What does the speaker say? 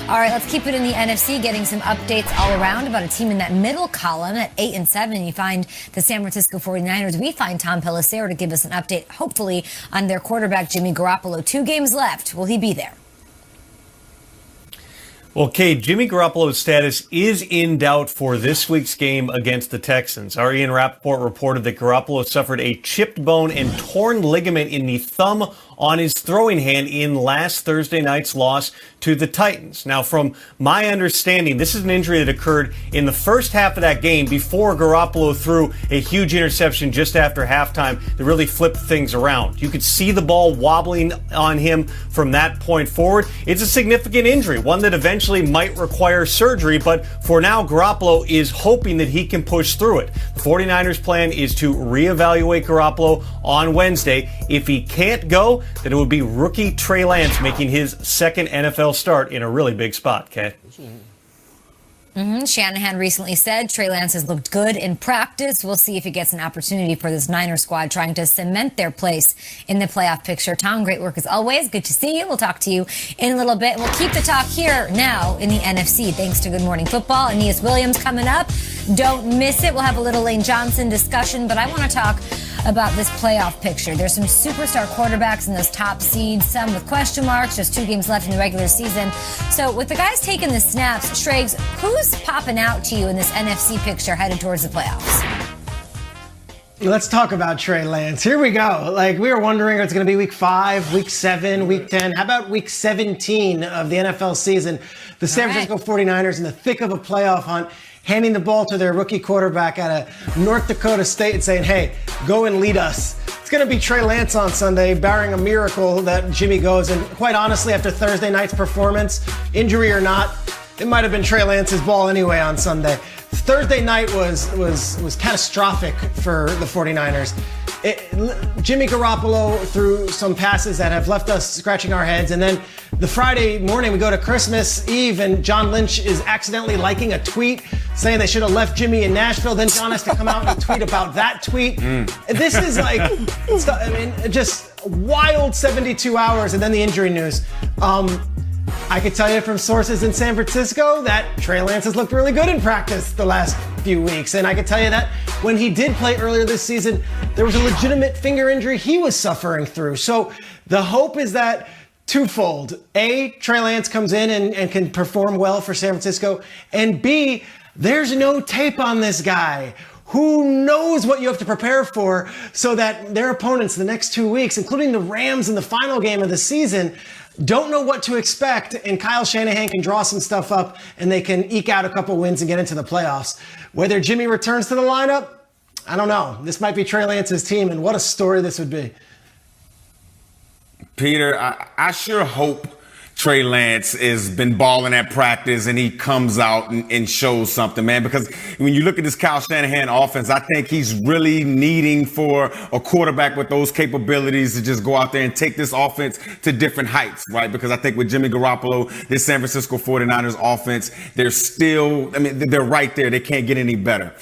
All right, let's keep it in the NFC, getting some updates all around about a team in that middle column at 8-7. You find the San Francisco 49ers. We find Tom Pelissero to give us an update, hopefully, on their quarterback, Jimmy Garoppolo. 2 games left. Will he be there? Well, Kate, Jimmy Garoppolo's status is in doubt for this week's game against the Texans. Our Ian Rappaport reported that Garoppolo suffered a chipped bone and torn ligament in the thumb on his throwing hand in last Thursday night's loss to the Titans. Now, from my understanding, this is an injury that occurred in the first half of that game before Garoppolo threw a huge interception just after halftime that really flipped things around. You could see the ball wobbling on him from that point forward. It's a significant injury, one that eventually might require surgery, but for now, Garoppolo is hoping that he can push through it. The 49ers' plan is to reevaluate Garoppolo on Wednesday. If he can't go, then it would be rookie Trey Lance making his second NFL start in a really big spot, Kat. Shanahan recently said Trey Lance has looked good in practice. We'll see if he gets an opportunity for this Niner squad trying to cement their place in the playoff picture. Tom, great work as always. Good to see you. We'll talk to you in a little bit. We'll keep the talk here now in the NFC. Thanks to Good Morning Football. Aeneas Williams coming up. Don't miss it. We'll have a little Lane Johnson discussion, but I want to talk about this playoff picture. There's some superstar quarterbacks in those top seeds, some with question marks, just 2 games left in the regular season. So with the guys taking the snaps, Schrags, who's popping out to you in this NFC picture headed towards the playoffs? Let's talk about Trey Lance. Here we go. Like, we were wondering if it's going to be week 5, week 7, week 10. How about week 17 of the NFL season? The San Francisco 49ers in the thick of a playoff hunt, handing the ball to their rookie quarterback out of North Dakota State and saying, hey, go and lead us. It's going to be Trey Lance on Sunday, barring a miracle that Jimmy goes. And quite honestly, after Thursday night's performance, injury or not, it might have been Trey Lance's ball anyway on Sunday. Thursday night was catastrophic for the 49ers. Jimmy Garoppolo threw some passes that have left us scratching our heads. And then the Friday morning, we go to Christmas Eve, and John Lynch is accidentally liking a tweet saying they should have left Jimmy in Nashville. Then John has to come out and tweet about that tweet. This is like, just wild 72 hours. And then the injury news. I could tell you from sources in San Francisco that Trey Lance has looked really good in practice the last few weeks. And I could tell you that when he did play earlier this season, there was a legitimate finger injury he was suffering through. So the hope is that twofold. A, Trey Lance comes in and can perform well for San Francisco. And B, there's no tape on this guy. Who knows what you have to prepare for so that their opponents the next 2 weeks, including the Rams in the final game of the season, don't know what to expect, and Kyle Shanahan can draw some stuff up and they can eke out a couple wins and get into the playoffs. Whether Jimmy returns to the lineup, I don't know. This might be Trey Lance's team, and what a story this would be. Peter, I sure hope Trey Lance has been balling at practice and he comes out and shows something, man, because when you look at this Kyle Shanahan offense, I think he's really needing for a quarterback with those capabilities to just go out there and take this offense to different heights, right? Because I think with Jimmy Garoppolo, this San Francisco 49ers offense, they're right there. They can't get any better.